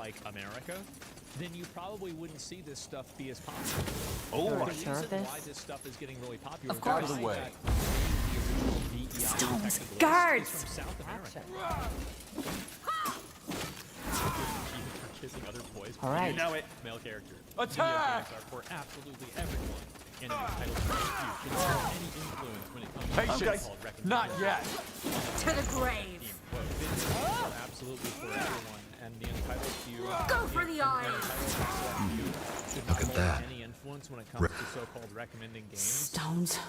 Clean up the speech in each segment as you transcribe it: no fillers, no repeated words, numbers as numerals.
like America, then you probably wouldn't see this stuff be as popular. Oh, The right. reason why this stuff is getting really popular Of course. is Out of the way. Stones, guards! from South America. Kissing other boys. All right. You know it. Male characters. Attack! Video games are for absolutely everyone. And an entitled to dispute should have any influence when it comes to Patience. so-called recommendation. Not yet. To the grave! Quote, video games are absolutely for everyone, and the entitled few Go for the eyes! should Look not at hold that. any influence when it comes to so-called recommending games. Stones.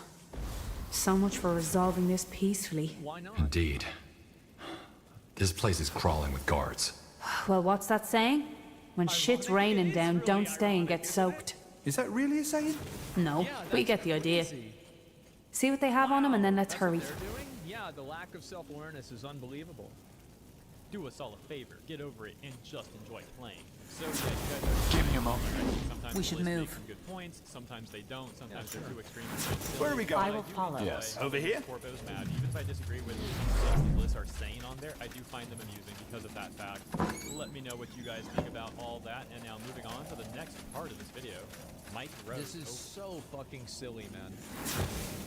So much for resolving this peacefully. Why not? Indeed. This place is crawling with guards. Well, what's that saying? When shit's raining down, don't stay and get soaked. Is that really a saying? No, but you get the idea. See what they have on them, and then let's That's what hurry. they're doing? Yeah, the lack of self-awareness is unbelievable. Do us all a favor, get over it, and just enjoy playing. So yeah, you guys are Give me a moment. sometimes We should the lists move. make some good points, sometimes they don't, sometimes they're too extreme. Where are we going? I will follow. Yes. Over here? Corbo's mad. Even if I disagree with what the lists are saying on there, I do find them amusing because of that fact. Let me know what you guys think about all that. And now moving on to the next part of this video. Mike Rose. This is so fucking silly, man.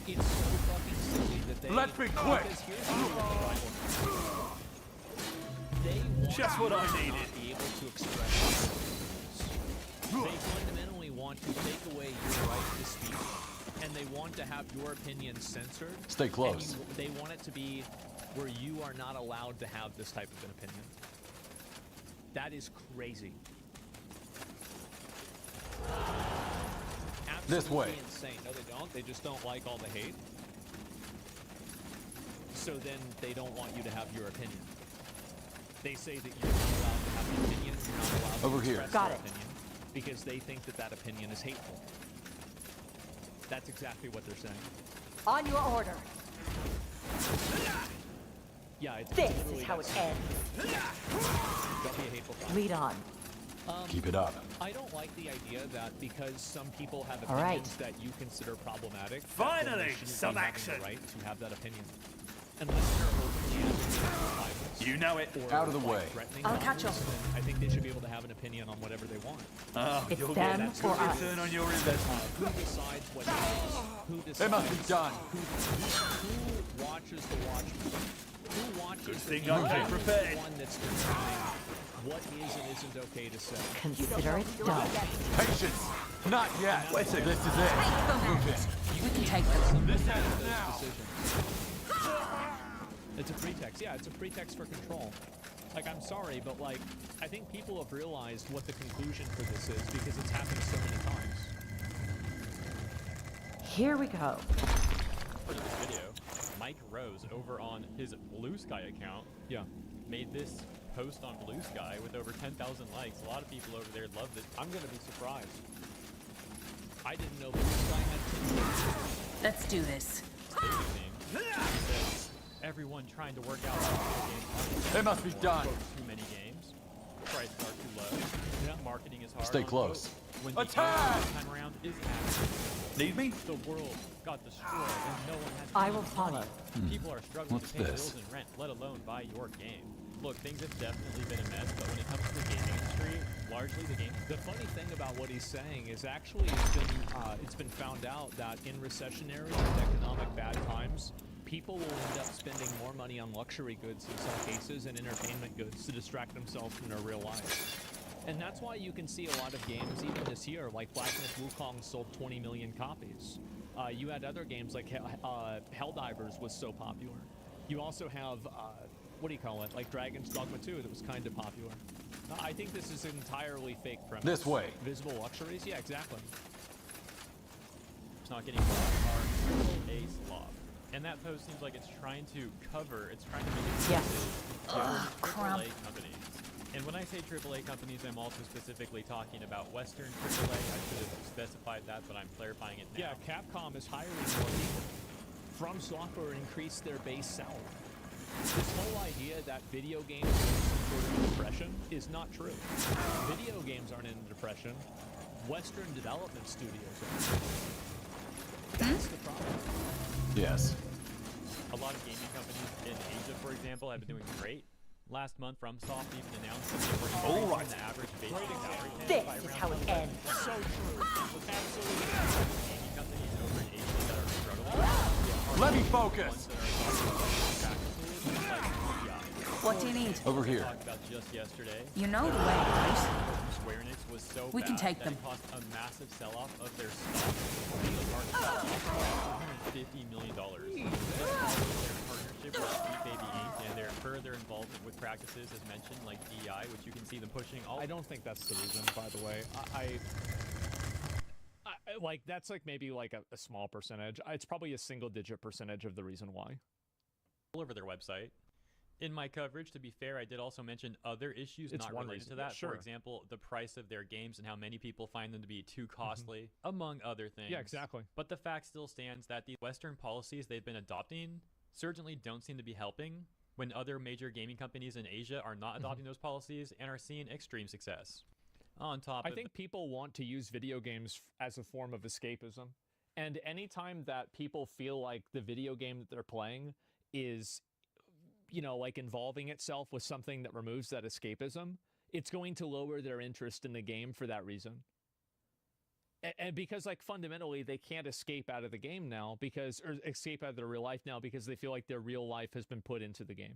It's so fucking silly that they... Let's be quick. Because here's the problem. They want Just what I you to needed. not be able to express themselves. They fundamentally want to take away your right to speak, and they want to have your opinion censored. Stay and close. they want it to be where you are not allowed to have this type of an opinion. That is crazy. This way. Absolutely insane. No, they don't. They just don't like all the hate. So then they don't want you to have your opinion. They say that you're not allowed to have an opinion. You're not allowed to Over here. express Got your it. opinion because they think that that opinion is hateful. That's exactly what they're saying. On your order. Yeah, it's This literally is how it that ends. simple. Don't be a hateful thought. Lead on. Keep it up. I don't like the idea that because some people have All right. opinions that you consider problematic, that Finally, then they shouldn't some be having action. the right to have that opinion. Unless they're openly advocating violence You know it. or Out of the like, way. threatening I'll catch violence, up. then I think they should be able to have an opinion on whatever they want. Oh, It's you'll them get a or good us. return on your investment. Who decides what happens? Who decides? They must be done. Who watches the Watchmen? Who watches Good the thing people? I came prepared. One that's deciding what is and isn't okay to say. Consider it done. Patience. Not yet. Wait a second. This is it. Move in. We can take this. This is now. It's a pretext. Yeah, it's a pretext for control. Like, I'm sorry, but like, I think people have realized what the conclusion for this is because it's happened so many times. Here we go. For this video, Mike Rose over on his Blue Sky account, made this post on Blue Sky with over 10,000 likes. A lot of people over there loved it. I'm gonna be surprised. I didn't know Blue Sky had 10,000. Let's do this. He says, everyone trying to work out how video games They must be done. too many games. Prices are too low. Marketing is hard. Stay close. When the Attack! this time around is accurate. Need me? The world got destroyed and no one has I any will money. follow. People are struggling What's to pay this? bills and rent, let alone buy your game. Look, things have definitely been a mess, but when it comes to the gaming industry, largely the game. The funny thing about what he's saying is actually it's been found out that in recessionary and economic bad times, people will end up spending more money on luxury goods in some cases and entertainment goods to distract themselves from their real lives. And that's why you can see a lot of games, even this year, like Black Myth Wukong sold 20 million copies. You had other games like Helldivers was so popular. You also have, what do you call it, like Dragon's Dogma 2 that was kind of popular. I think this is entirely fake premise. This way. Visible luxuries? Yeah, exactly. It's not getting hard. A slob. And that post seems like it's trying to cover, it's trying to make it Yes. AAA companies. And when I say AAA companies, I'm also specifically talking about Western AAA. I should have specified that, but I'm clarifying it now. Yeah, Capcom is hiring more people. From Software increased their base salary. This whole idea that video games are in some sort of depression is not true. Video games aren't in a depression. Western development studios are. That's the problem. Yes. A lot of gaming companies in Asia, for example, have been doing great. Last month, FromSoft even announced that they were All increasing right. the average basic salary pay This by is around how it ends. So true. Absolutely. Gaming companies over in Asia that are struggling. Let me Ones focus. that are talking about practices like DEI. What do you need? Over here. Talked about just yesterday. You know the way, right? Square Enix was so We can bad take that them. it caused a massive sell-off of their stock. The market lost $250 million. Their partnership with Sweet Baby Inc. and their further involvement with practices, as mentioned, like DEI, which you can see them pushing all. I don't think that's the reason, by the way. I like that's like maybe like a small percentage. It's probably a single-digit percentage of the reason why. all over their website. In my coverage, to be fair, I did also mention other issues It's not one related reason. to that. Sure. For example, the price of their games and how many people find them to be too costly, among other things. Yeah, exactly. But the fact still stands that the Western policies they've been adopting certainly don't seem to be helping when other major gaming companies in Asia are not adopting those policies and are seeing extreme success. On top I of think people want to use video games as a form of escapism. And anytime that people feel like the video game that they're playing is, you know, like involving itself with something that removes that escapism, it's going to lower their interest in the game for that reason. And because, like, fundamentally, they can't escape out of the game now because, or escape out of their real life now because they feel like their real life has been put into the game.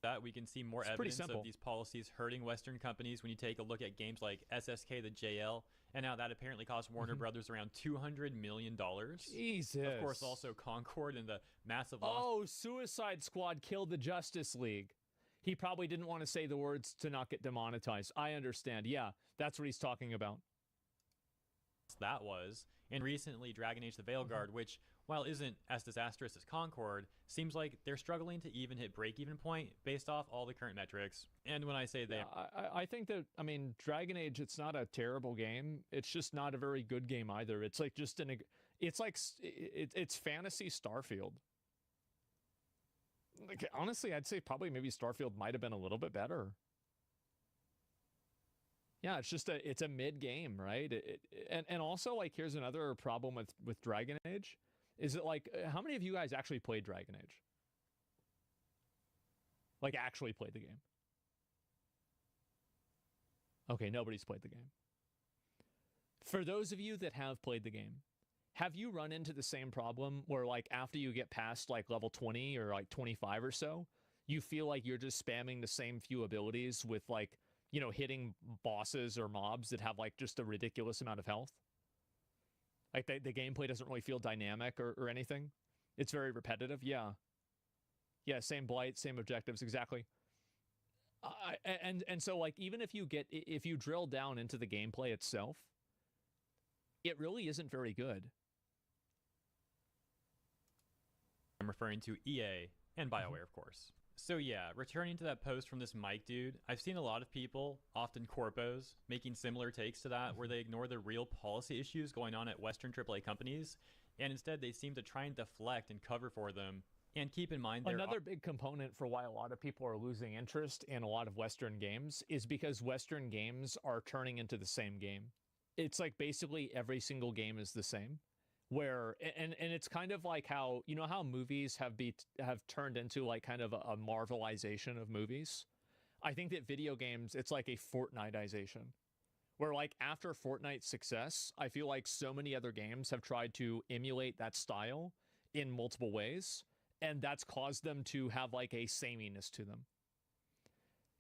that, we can see more It's pretty evidence simple. of these policies hurting Western companies when you take a look at games like SSK, the JL, and how that apparently cost Warner Brothers around $200 million. Jesus. Of course, also Concord and the massive loss. Oh, Suicide Squad killed the Justice League. He probably didn't want to say the words to not get demonetized. I understand. Yeah, that's what he's talking about. That was. And recently, Dragon Age the Veilguard, which, while isn't as disastrous as Concord, seems like they're struggling to even hit break-even point based off all the current metrics. And when I say they, I think that, I mean, Dragon Age, it's not a terrible game. It's just not a very good game either. It's like just it's like, it's fantasy Starfield. Like, honestly, I'd say probably maybe Starfield might have been a little bit better. Yeah, it's a mid game, right? And also, like, here's another problem with Dragon Age, is that, like, how many of you guys actually played Dragon Age? Like, actually played the game? Okay, nobody's played the game. For those of you that have played the game, have you run into the same problem where, like, after you get past, like, level 20 or, like, 25 or so, you feel like you're just spamming the same few abilities with, like, you know, hitting bosses or mobs that have, like, just a ridiculous amount of health? Like, the gameplay doesn't really feel dynamic or anything. It's very repetitive. Yeah. Yeah, same blight, same objectives, exactly. And so, like, even if you drill down into the gameplay itself, it really isn't very good. I'm referring to EA and BioWare, of course. So yeah, returning to that post from this Mike dude, I've seen a lot of people, often corpos, making similar takes to that, where they ignore the real policy issues going on at Western AAA companies, and instead they seem to try and deflect and cover for them. And keep in mind, another big component for why a lot of people are losing interest in a lot of Western games is because Western games are turning into the same game. It's like basically every single game is the same. Where and it's kind of like how, you know, how movies have turned into like kind of a Marvelization of movies. I think that video games, it's like a Fortniteization, where, like, after Fortnite's success, I feel like so many other games have tried to emulate that style in multiple ways, and that's caused them to have like a sameness to them.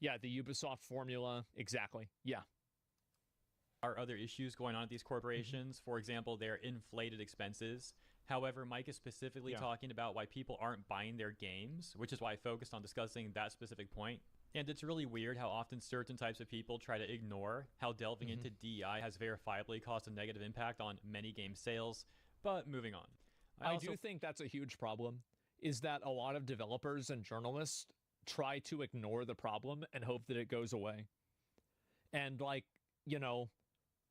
Yeah, the Ubisoft formula, exactly. Yeah. are other issues going on at these corporations. For example, their inflated expenses. However, Mike is specifically talking about why people aren't buying their games, which is why I focused on discussing that specific point. And it's really weird how often certain types of people try to ignore how delving into DEI has verifiably caused a negative impact on many game sales. But moving on. I do think that's a huge problem, is that a lot of developers and journalists try to ignore the problem and hope that it goes away. And, like, you know,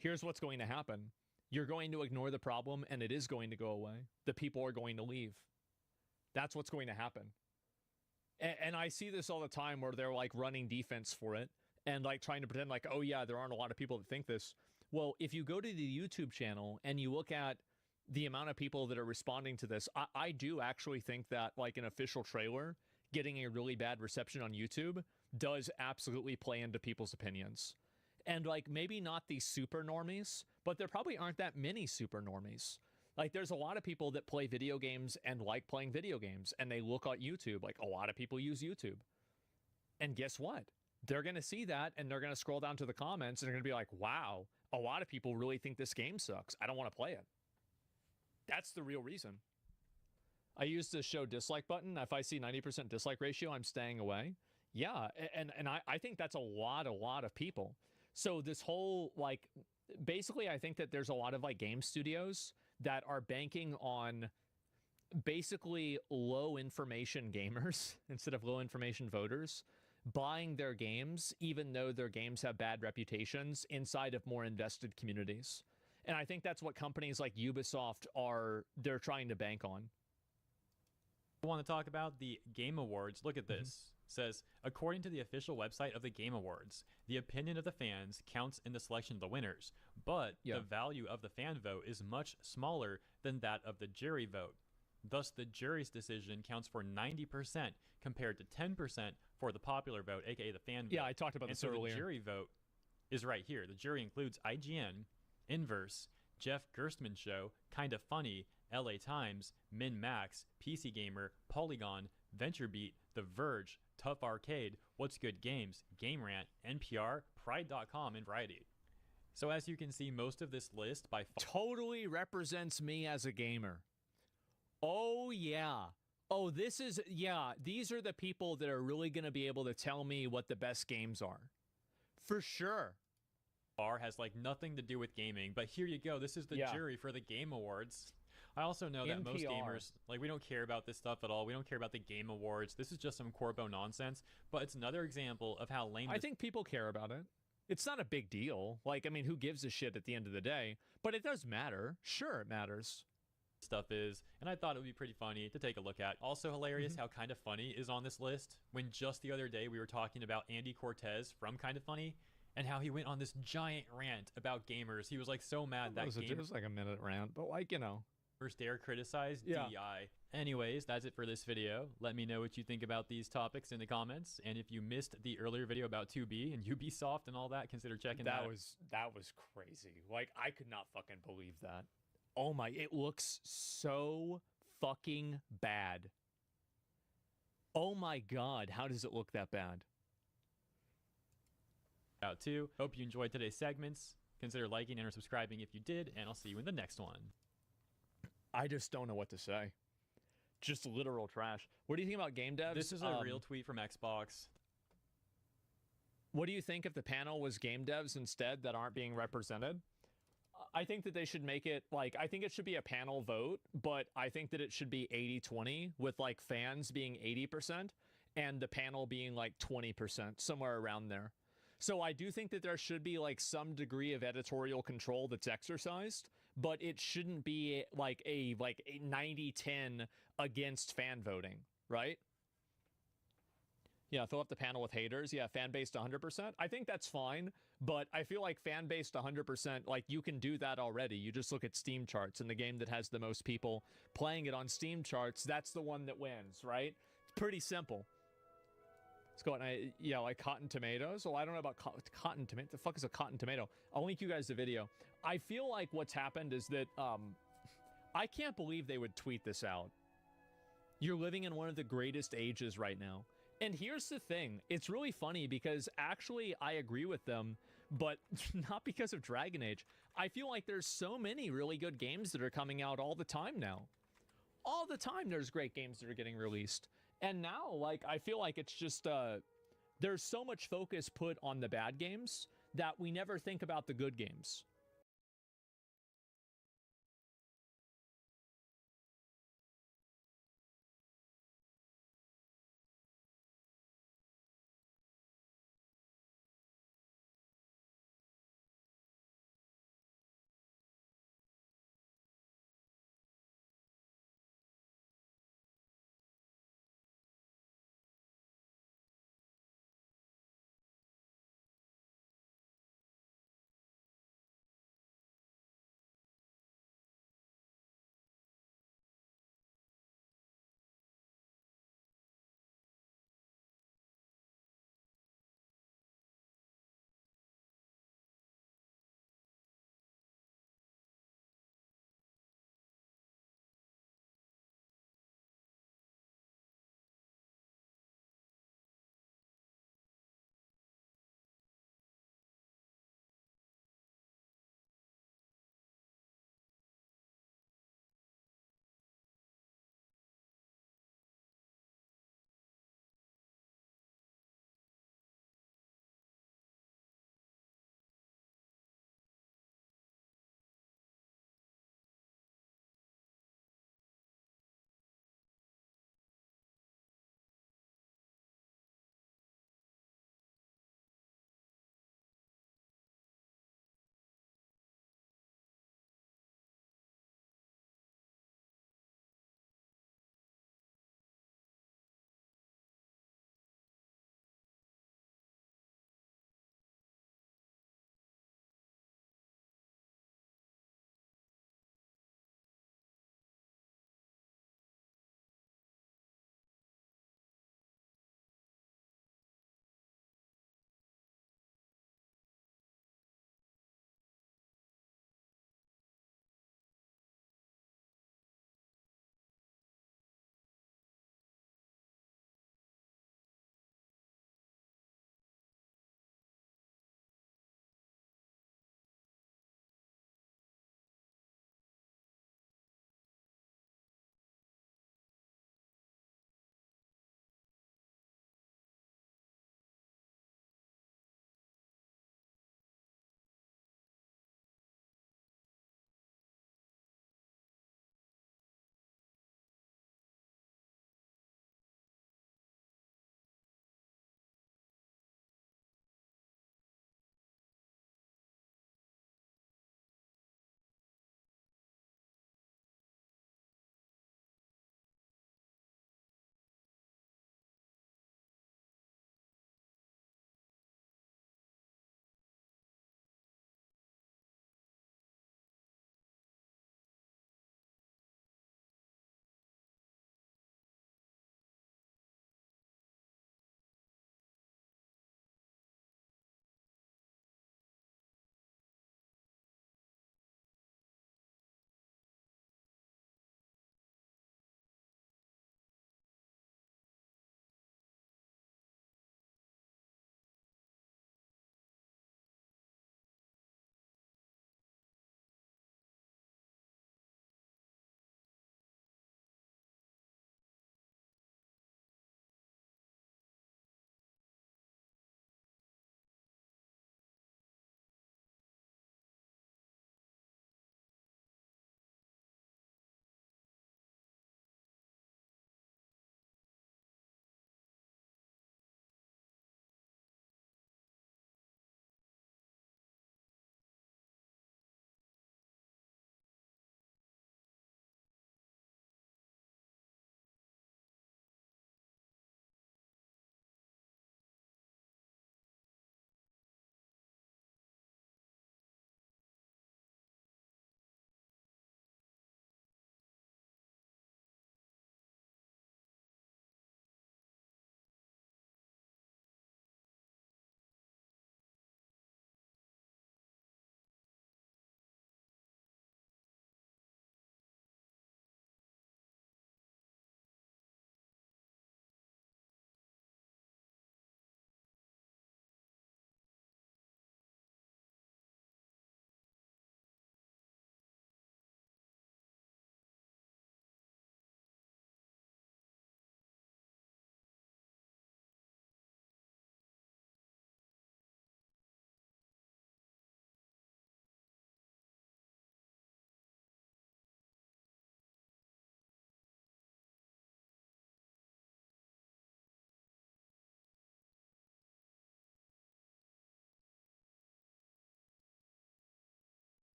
here's what's going to happen. You're going to ignore the problem, and it is going to go away. The people are going to leave. That's what's going to happen. And I see this all the time where they're, like, running defense for it and, like, trying to pretend like, oh, yeah, there aren't a lot of people that think this. Well, if you go to the YouTube channel and you look at the amount of people that are responding to this, I do actually think that, like, an official trailer getting a really bad reception on YouTube does absolutely play into people's opinions. And like maybe not the super normies, but there probably aren't that many super normies. Like there's a lot of people that play video games and like playing video games, and they look at YouTube. Like a lot of people use YouTube. And guess what? They're going to see that and they're going to scroll down to the comments and they're going to be like, wow, a lot of people really think this game sucks. I don't want to play it. That's the real reason. I use the show dislike button. If I see 90% dislike ratio, I'm staying away. Yeah, and I think that's a lot of people. So this whole, like, basically I think that there's a lot of like game studios that are banking on basically low information gamers instead of low information voters buying their games, even though their games have bad reputations inside of more invested communities. And I think that's what companies like Ubisoft they're trying to bank on. I want to talk about the Game Awards. Look at this. It says, according to the official website of the Game Awards, the opinion of the fans counts in the selection of the winners, but the value of the fan vote is much smaller than that of the jury vote. Thus, the jury's decision counts for 90% compared to 10% for the popular vote, aka the fan vote. Yeah, I talked about this earlier. The jury vote is right here. The jury includes IGN, Inverse, Jeff Gerstmann Show, Kinda Funny, LA Times, Min Max, PC Gamer, Polygon, VentureBeat, The Verge, Tough Arcade, What's Good Games, Game Rant, NPR, Pride.com, and Variety. So as you can see, most of this list by totally represents me as a gamer. Oh, yeah. Oh, these are the people that are really going to be able to tell me what the best games are. For sure. Bar has like nothing to do with gaming, but here you go. This is the jury for the Game Awards. I also know that most gamers, like, we don't care about this stuff at all. We don't care about the Game Awards. This is just some corpo nonsense, but it's another example of how lame I think people care about it. It's not a big deal. Like, I mean, who gives a shit at the end of the day? But it does matter. Sure, it matters. Stuff is, and I thought it would be pretty funny to take a look at. Also hilarious how Kinda Funny is on this list, when just the other day we were talking about Andy Cortez from Kinda Funny and how he went on this giant rant about gamers. He was like so mad that it was like a minute rant, but like, you know, first dare criticize DEI. Anyways, that's it for this video. Let me know what you think about these topics in the comments, and if you missed the earlier video about 2B and Ubisoft and all that, consider checking that out. That was crazy. Like, I could not fucking believe that. Oh my, it looks so fucking bad. Oh my god, how does it look that bad? Out too. Hope you enjoyed today's segments. Consider liking and or subscribing if you did, and I'll see you in the next one. I just don't know what to say. Just literal trash. What do you think about game devs? This is a real tweet from Xbox. What do you think if the panel was game devs instead that aren't being represented? I think that they should make it, like, I think it should be a panel vote, but I think that it should be 80-20, with, like, fans being 80% and the panel being, like, 20%, somewhere around there. So I do think that there should be, like, some degree of editorial control that's exercised, but it shouldn't be, like, a 90-10 against fan voting, right? Yeah, fill up the panel with haters. Yeah, fan-based 100%. I think that's fine, but I feel like fan-based 100%, like, you can do that already. You just look at Steam charts, and the game that has the most people playing it on Steam charts, that's the one that wins, right? It's pretty simple. Let's go and like Cotton Tomatoes. Well, I don't know about Cotton Tomato. The fuck is a Cotton Tomato? I'll link you guys the video. I feel like what's happened is that I can't believe they would tweet this out. You're living in one of the greatest ages right now. And here's the thing, it's really funny because actually I agree with them, but not because of Dragon Age. I feel like there's so many really good games that are coming out all the time now. All the time there's great games that are getting released. And now, like, I feel like it's just, there's so much focus put on the bad games that we never think about the good games.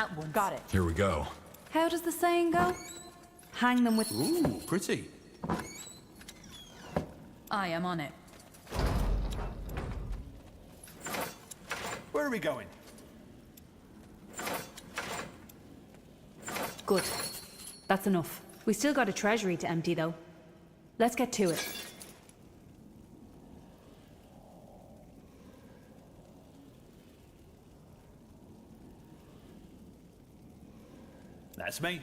At once. Got it. Here we go. How does the saying go? Hang them with... Ooh, pretty. I am on it. Where are we going? Good. That's enough. We still got a treasury to empty, though. Let's get to it. That's me.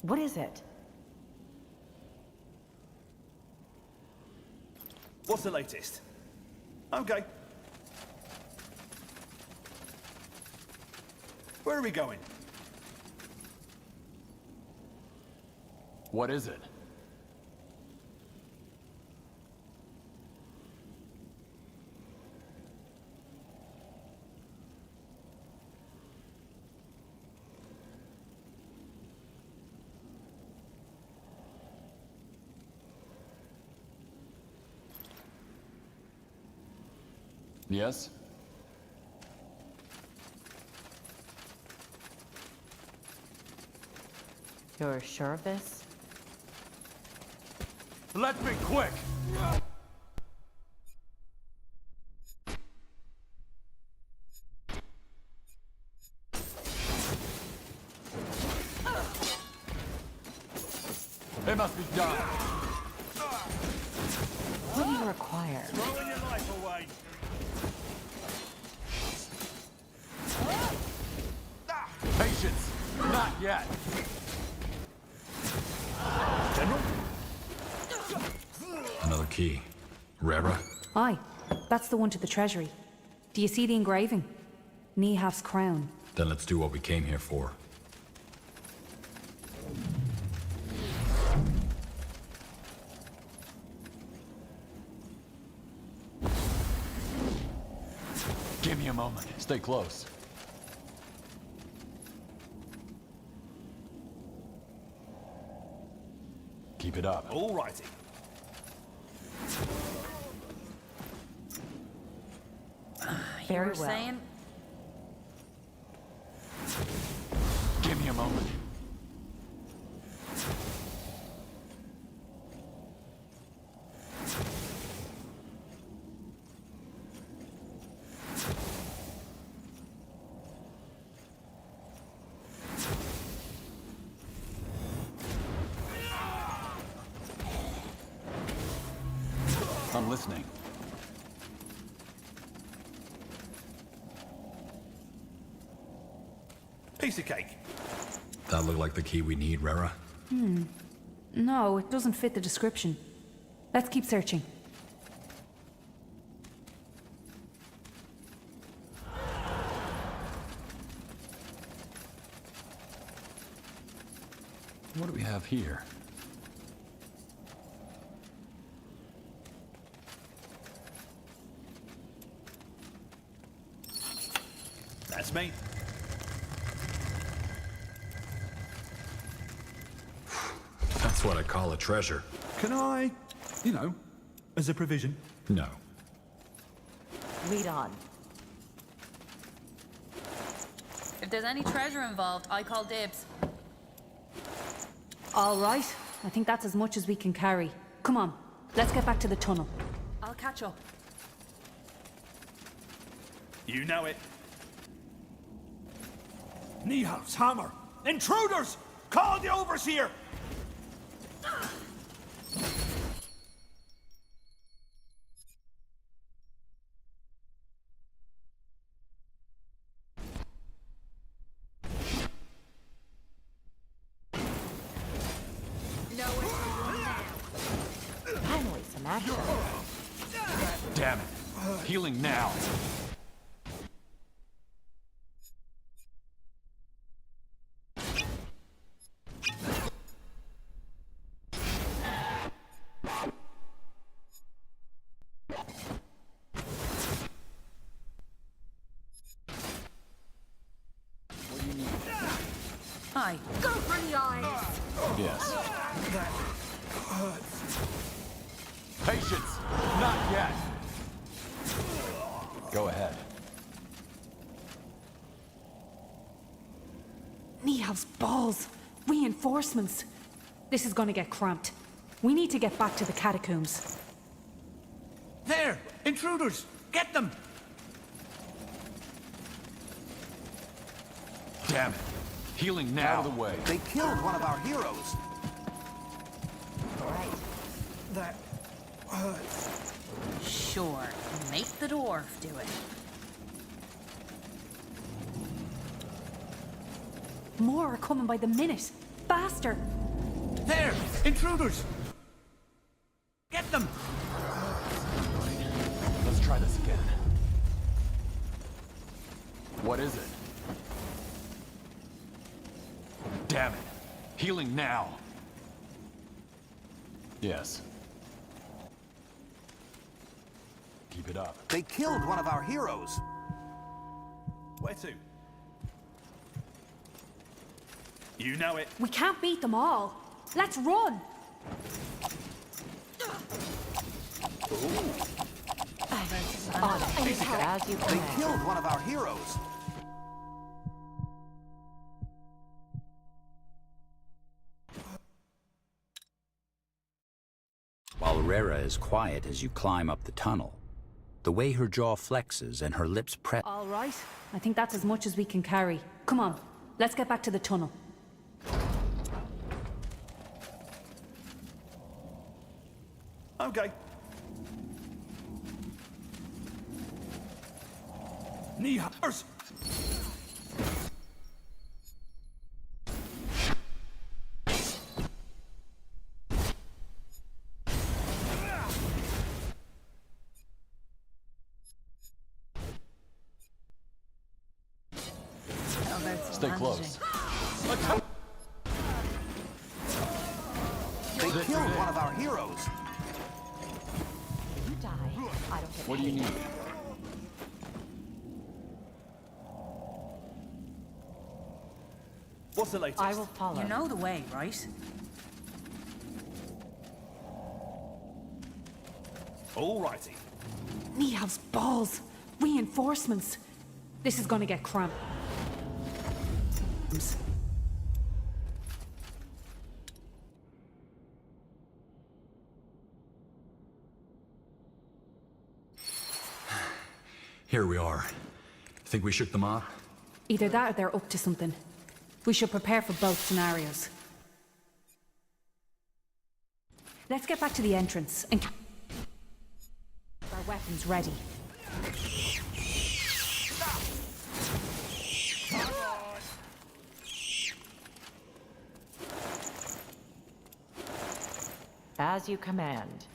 What is it? What's the latest? Okay. Where are we going? What is it? Yes? You're sure of this? Let's be quick! It must be done. What do you require? Throwing your life away! Patience. Not yet. General? Another key. Rara? Aye, that's the one to the treasury. Do you see the engraving? Nihaf's crown. Then let's do what we came here for. Give me a moment. Stay close. Keep it up. All righty. Very well. Saying? Give me a moment. I'm listening. Piece of cake. That look like the key we need, Rara? No, it doesn't fit the description. Let's keep searching. What do we have here? That's me. That's what I call a treasure. Can I, as a provision? No. Lead on. If there's any treasure involved, I call dibs. All right, I think that's as much as we can carry. Come on, let's get back to the tunnel. I'll catch up. You know it. Nihaf's hammer! Intruders! Call the overseer! Finally, some action. Damn it. Healing now. eye. Go for the eyes! Yes. Patience! Not yet! Go ahead. Nihav's balls. Reinforcements. This is gonna get cramped. We need to get back to the catacombs. There! Intruders! Get them! Damn it. Healing now. Out of the way. They killed one of our heroes. Right. That hurts. Sure, make the dwarf do it. More are coming by the minute. Faster! There! Intruders! Get them! Let's try this again. What is it? Damn it. Healing now. Yes. Keep it up. They killed one of our heroes. Where to? You know it. We can't beat them all. Let's run! As you They command. killed one of our heroes. While Rera is quiet as you climb up the tunnel, the way her jaw flexes and her lips press. All right. I think that's as much as we can carry. Come on. Let's get back to the tunnel. Okay. Nihav's! Stay close. They killed one of our heroes. You die. I don't get What do you need? What's the latest? I will follow. You know the way, right? Alrighty. Nihav's balls. Reinforcements. This is gonna get cramped. Here we are. Think we shook them off? Either that or they're up to something. We should prepare for both scenarios. Let's get back to the entrance and our weapons ready. As you command.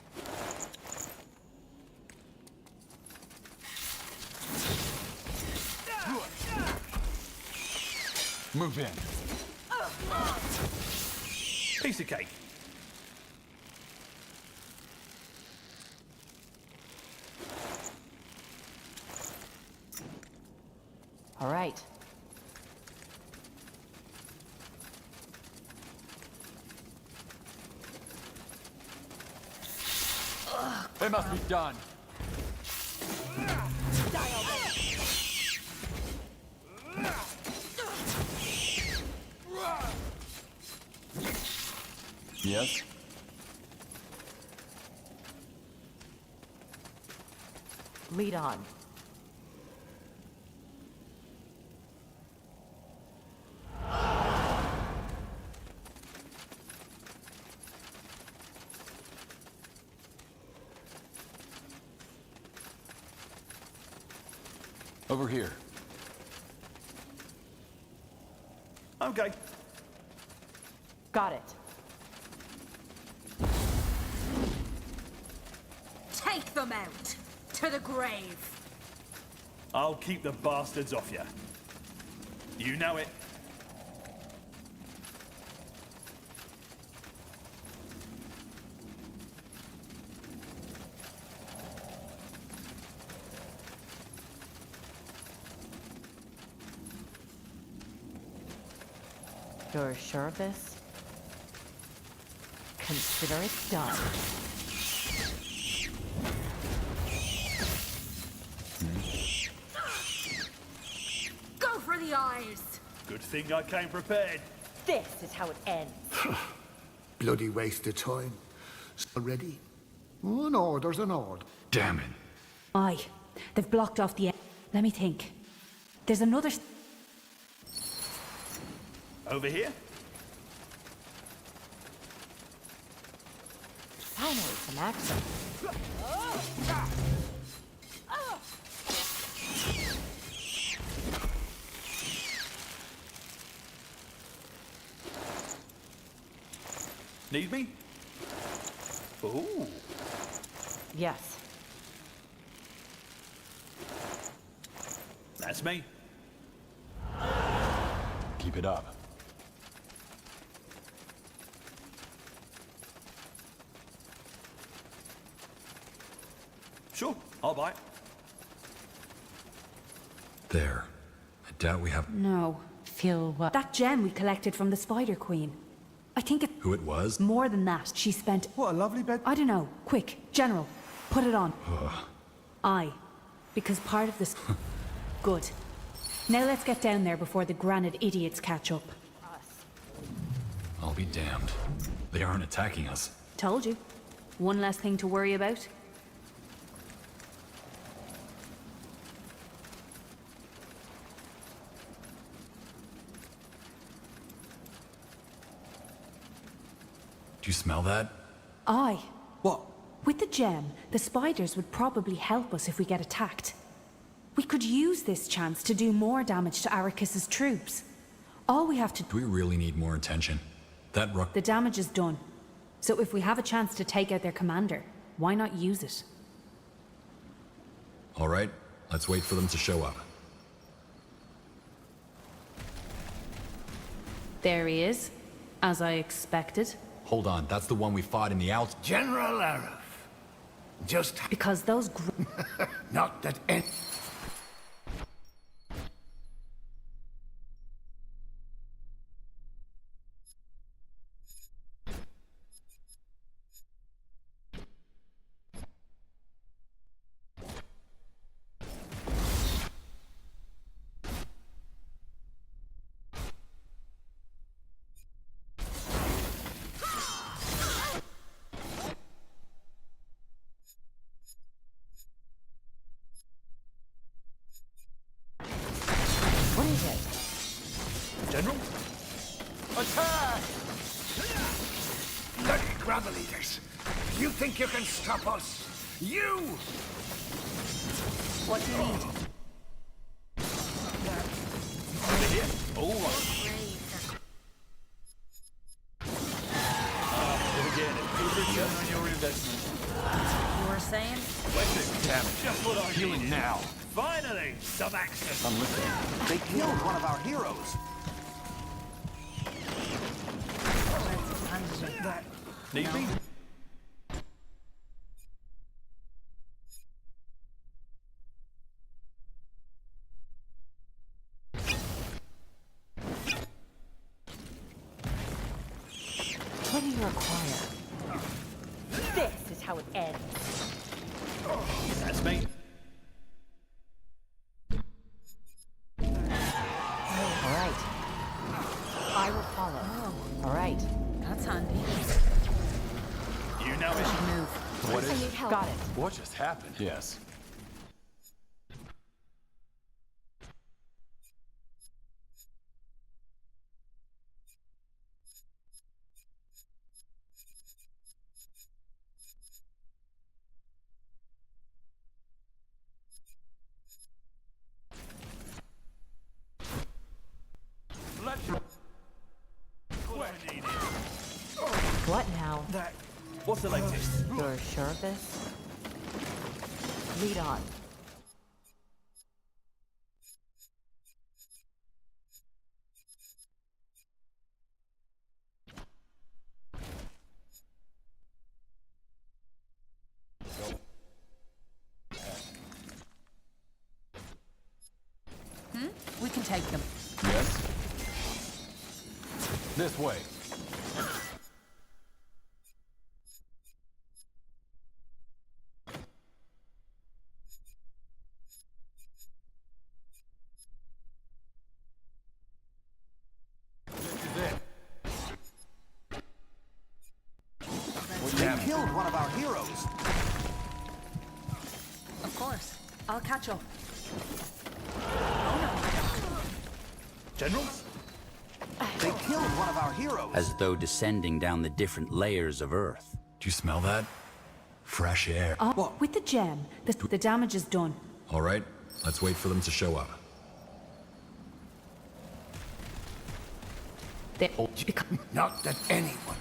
Move in. Piece of cake. All right. It must be done. Yes? Lead on. Over here. Okay. Got it. Take them out! To the grave! I'll keep the bastards off you. You know it. You're sure of this? Consider it done. Go for the eyes! Good thing I came prepared. This is how it ends. Bloody waste of time. Already? An order's an order. Damn it. Aye. They've blocked off the... Let me think. There's another... Over here? Finally, some action. Need me? Ooh. Yes. That's me. Keep it up. Sure, I'll buy it. There. I doubt we have No. Feel what? That gem we collected from the Spider Queen. I think it's who it was. more than that. She spent... What a lovely bed. I don't know. Quick, General, put it on. Aye. Because part of this... Good. Now let's get down there before the granite idiots catch up. I'll be damned. They aren't attacking us. Told you. One less thing to worry about. Do you smell that? Aye. What? With the gem, the spiders would probably help us if we get attacked. We could use this chance to do more damage to Arrakis's troops. All we have to... Do we really need more attention? That ruck... The damage is done. So if we have a chance to take out their commander, why not use it? All right, let's wait for them to show up. There he is, as I expected. Hold on, that's the one we fought in the Alps. General Arif. Just... Because those... Not that any... What is it? General? Attack! Bloody gravel eaters! You think you can stop us? You! What do you need? Over here? All right. Again, good return on your investment. You were saying? Weapon damage. Just what I Healing needed. now. Finally, some action. I'm listening. They killed one of our heroes. Need me? What do you require? This is how it ends. That's me. All right. I will follow. All right. That's handy. You know it. Move. What is... Got it. What just happened? Yes. What now? What's the latest? You're sure of this? Lead on. We can take them. Yes? This way. They killed one of our heroes. Of course. I'll catch up. General? They killed one of our heroes. As though descending down the different layers of Earth. Do you smell that? Fresh air. With the gem, the damage is done. All right, let's wait for them to show up. Not that anyone.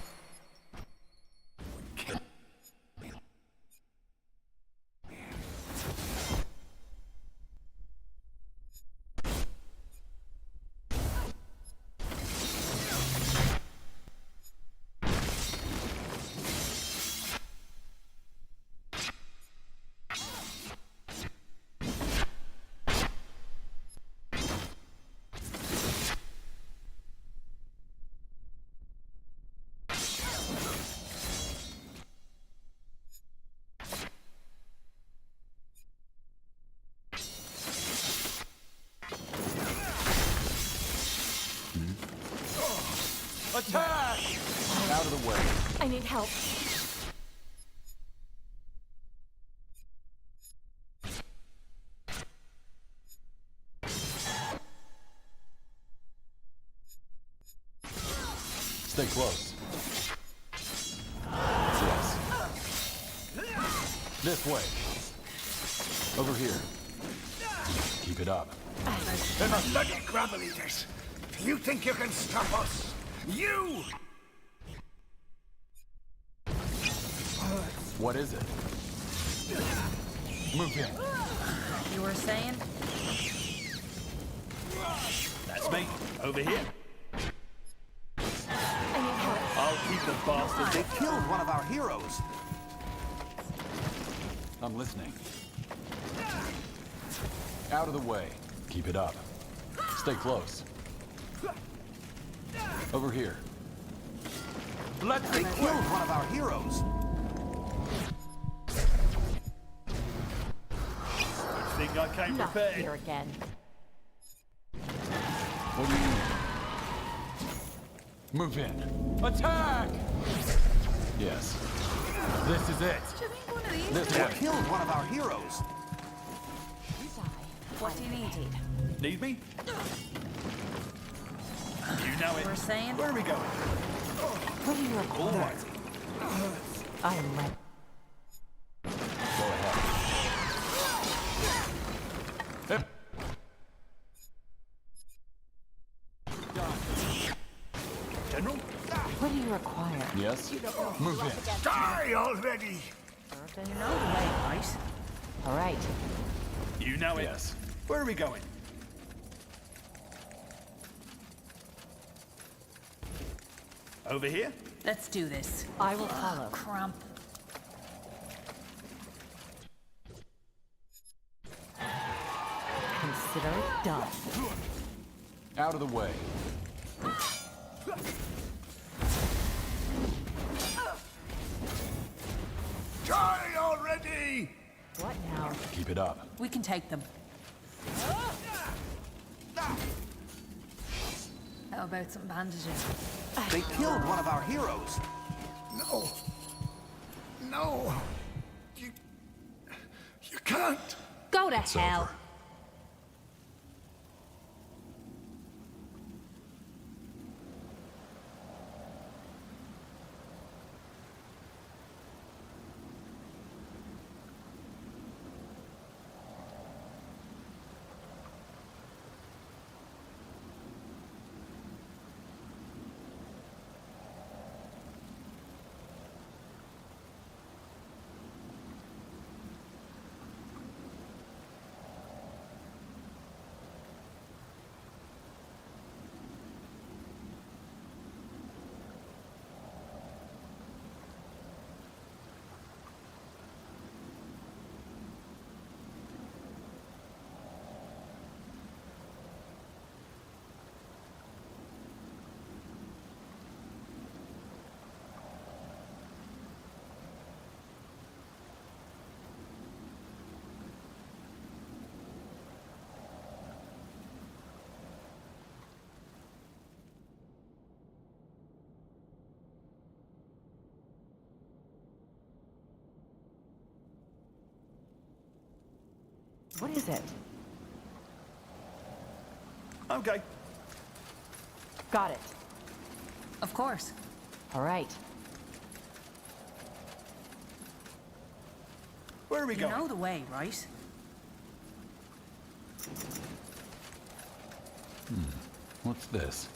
Attack! Out of the way. I need help. Stay close. Yes. This way. Over here. Keep it up. Them are bloody gravel eaters. You think you can stop us? You! What is it? Move in. You were saying? That's me. Over here. I need help. I'll keep the bastards. They killed one of our heroes. I'm listening. Out of the way. Keep it up. Stay close. Over here. They killed one of our heroes. Think I came Not prepared. here again. What do you need? Move in. Attack! Yes. This is it. Do you think one of these? This They way. killed one of our heroes. What do you need? Need me? You know it. We're saying? Where are we going? What do you require? All right. I am ready. Go ahead. Hip. General? What do you require? Yes. Move in. Die already! Do you know the way, right? All right. You know it. Yes. Where are we going? Over here? Let's do this. I will follow. Cramp. Consider it done. Out of the way. Die already! What now? Keep it up. We can take them. How about some bandages? They killed one of our heroes. No. No. You can't. Go to hell. Over. What is it? Okay. Got it. Of course. All right. Where are we You going? know the way, right? What's this?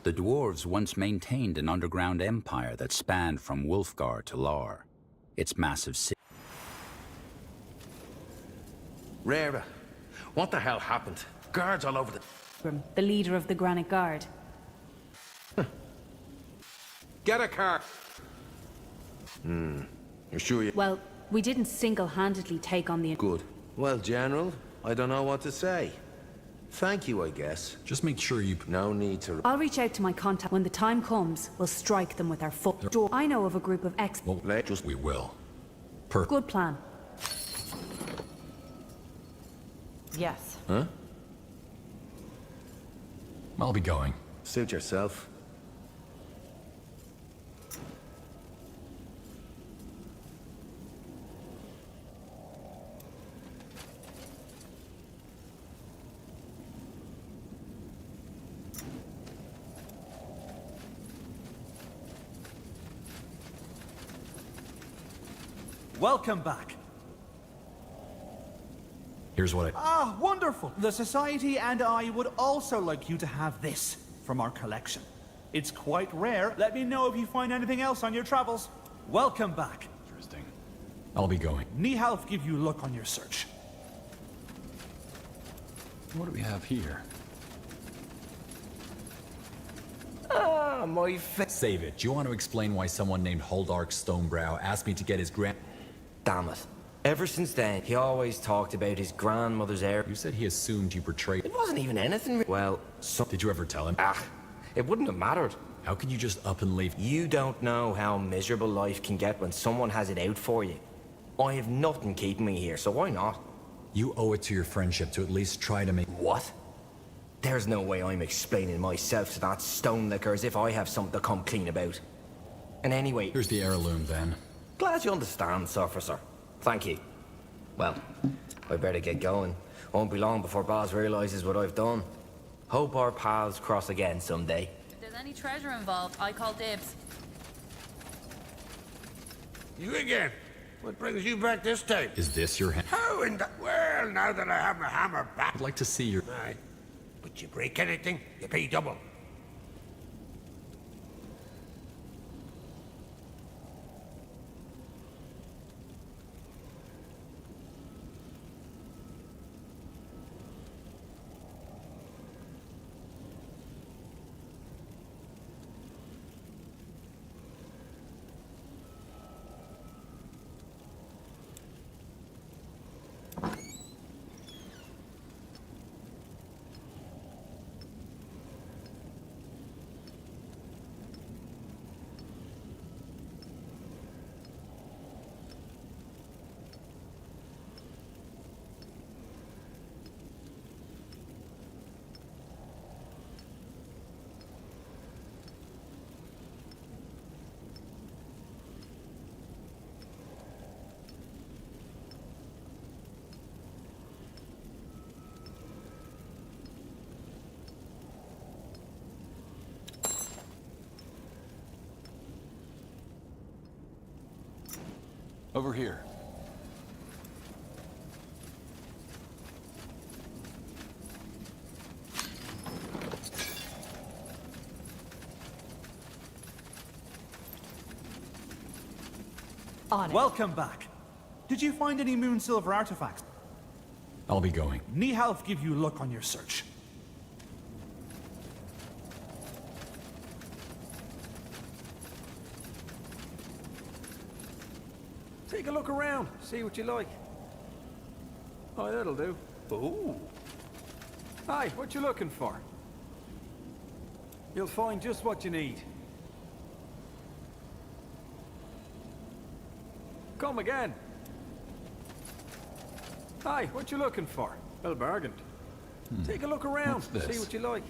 The dwarves once maintained an underground empire that spanned from Wulfgar to Lar. Its massive city. Rara, what the hell happened? Guards all over The leader of the Granite Guard. Get a car! You're sure you... Well, we didn't single-handedly take on the... Good. Well, General, I don't know what to say. Thank you, I guess. Just make sure you... No need to... I'll reach out to my contact. When the time comes, we'll strike them with our foot. I know of a group of ex... Well, we will. Good plan. Yes. Huh? I'll be going. Suit yourself. Welcome back. Here's what I... Ah, wonderful. The Society and I would also like you to have this from our collection. It's quite rare. Let me know if you find anything else on your travels. Welcome back. Interesting. I'll be going. Nihalf give you luck on your search. What do we have here? Ah, my face. Save it. Do you want to explain why someone named Holdark Stonebrow asked me to get his Damn it. Ever since then, he always talked about his grandmother's heir. You said he assumed you betrayed... It wasn't even anything. Well, Did you ever tell him? It wouldn't have mattered. How could you just up and leave? You don't know how miserable life can get when someone has it out for you. I have nothing keeping me here, so why not? You owe it to your friendship to at least try to make... What? There's no way I'm explaining myself to that stone licker as if I have something to come clean about. And anyway... Here's the heirloom, then. Glad you understand, officer. Thank you. Well, I better get going. Won't be long before Baz realizes what I've done. Hope our paths cross again someday. If there's any treasure involved, I call dibs. You again? What brings you back this time? Is this your hand? How in the... Well, now that I have my hammer back... I'd like to see your... Aye. But you break anything, you pay double. Over here. On it. Welcome back. Did you find any moon silver artifacts? I'll be going. Nihalf give you luck on your search. Take a look around, see what you like. Oh, that'll do. Ooh. Hi, what you looking for? You'll find just what you need. Come again. Hi, what you looking for? Well bargained. Take a look around, What's this? see what you like.